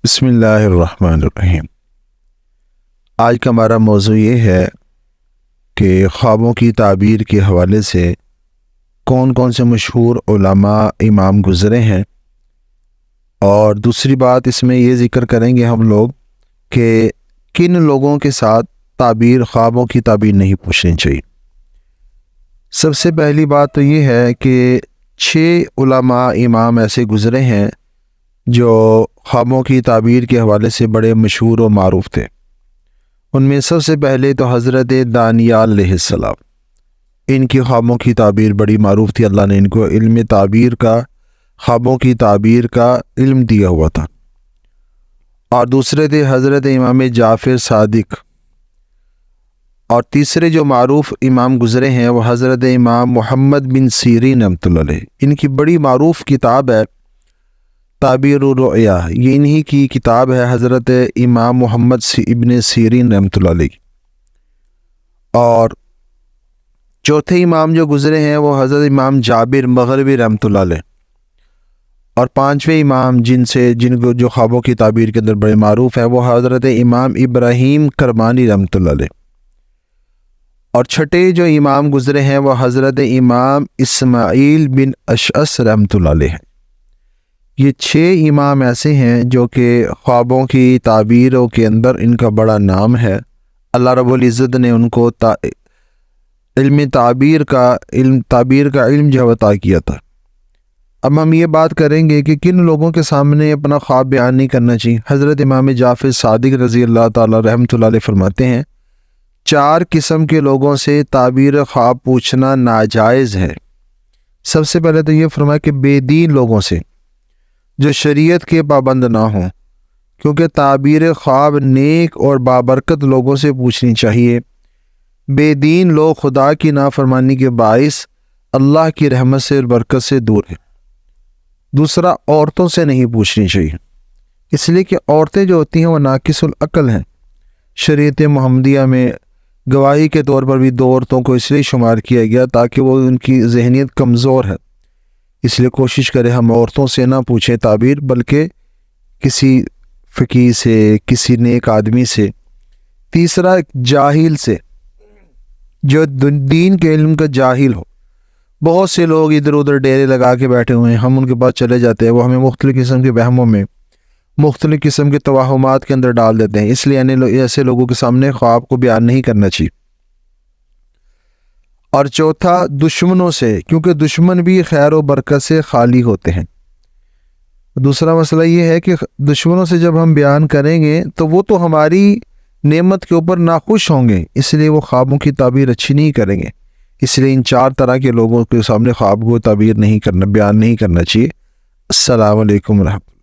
بسم اللہ الرحمن الرحیم۔ آج کا ہمارا موضوع یہ ہے کہ خوابوں کی تعبیر کے حوالے سے کون کون سے مشہور علماء امام گزرے ہیں، اور دوسری بات اس میں یہ ذکر کریں گے ہم لوگ کہ کن لوگوں کے ساتھ خوابوں کی تعبیر نہیں پوچھنی چاہیے۔ سب سے پہلی بات تو یہ ہے کہ 6 علماء امام ایسے گزرے ہیں جو خوابوں کی تعبیر کے حوالے سے بڑے مشہور و معروف تھے۔ ان میں سب سے پہلے تو حضرت دانیال علیہ السلام، ان کی خوابوں کی تعبیر بڑی معروف تھی۔ اللہ نے ان کو علم تعبیر کا، خوابوں کی تعبیر کا علم دیا ہوا تھا۔ اور دوسرے تھے حضرت امام جعفر صادق، اور تیسرے جو معروف امام گزرے ہیں وہ حضرت امام محمد بن سیرین رحمۃ اللہ علیہ۔ ان کی بڑی معروف کتاب ہے تعبیر الرؤیا، یہ انہی کی کتاب ہے حضرت امام محمد ابن سیرین رحمۃ اللہ علیہ۔ اور چوتھے امام جو گزرے ہیں وہ حضرت امام جابر مغربی رحمۃ اللہ علیہ۔ اور پانچویں امام جن کو جو خوابوں کی تعبیر کے اندر بڑے معروف ہیں وہ حضرت امام ابراہیم کرمانی رحمۃ اللہ علیہ۔ اور چھٹے جو امام گزرے ہیں وہ حضرت امام اسماعیل بن اشعث رحمۃ اللہ علیہ۔ یہ 6 امام ایسے ہیں جو کہ خوابوں کی تعبیروں کے اندر ان کا بڑا نام ہے۔ اللہ رب العزت نے ان کو علم تعبیر کا علم جو عطا کیا تھا۔ اب ہم یہ بات کریں گے کہ کن لوگوں کے سامنے اپنا خواب بیان نہیں کرنا چاہیے۔ حضرت امام جعفر صادق رضی اللہ تعالی رحمۃ اللہ علیہ فرماتے ہیں 4 قسم کے لوگوں سے تعبیر خواب پوچھنا ناجائز ہے۔ سب سے پہلے تو یہ فرمایا کہ بے دین لوگوں سے جو شریعت کے پابند نہ ہوں، کیونکہ تعبیر خواب نیک اور بابرکت لوگوں سے پوچھنی چاہیے۔ بے دین لوگ خدا کی نافرمانی کے باعث اللہ کی رحمت سے اور برکت سے دور ہیں۔ دوسرا، عورتوں سے نہیں پوچھنی چاہیے، اس لیے کہ عورتیں جو ہوتی ہیں وہ ناقص العقل ہیں۔ شریعت محمدیہ میں گواہی کے طور پر بھی 2 عورتوں کو اس لیے شمار کیا گیا تاکہ وہ ان کی ذہنیت کمزور ہے، اس لیے کوشش کریں ہم عورتوں سے نہ پوچھیں تعبیر، بلکہ کسی فقیہ سے، کسی نیک آدمی سے۔ تیسرا، جاہل سے، جو دین کے علم کا جاہل ہو۔ بہت سے لوگ ادھر ادھر ڈیرے لگا کے بیٹھے ہوئے ہیں، ہم ان کے پاس چلے جاتے ہیں، وہ ہمیں مختلف قسم کے وہموں میں، مختلف قسم کے توہمات کے اندر ڈال دیتے ہیں۔ اس لیے ایسے لوگوں کے سامنے خواب کو بیان نہیں کرنا چاہیے۔ اور چوتھا، دشمنوں سے، کیونکہ دشمن بھی خیر و برکت سے خالی ہوتے ہیں۔ دوسرا مسئلہ یہ ہے کہ دشمنوں سے جب ہم بیان کریں گے تو وہ تو ہماری نعمت کے اوپر ناخوش ہوں گے، اس لیے وہ خوابوں کی تعبیر اچھی نہیں کریں گے۔ اس لیے ان 4 طرح کے لوگوں کے سامنے خواب کو تعبیر نہیں کرنا، بیان نہیں کرنا چاہیے۔ السلام علیکم ورحمۃ اللہ۔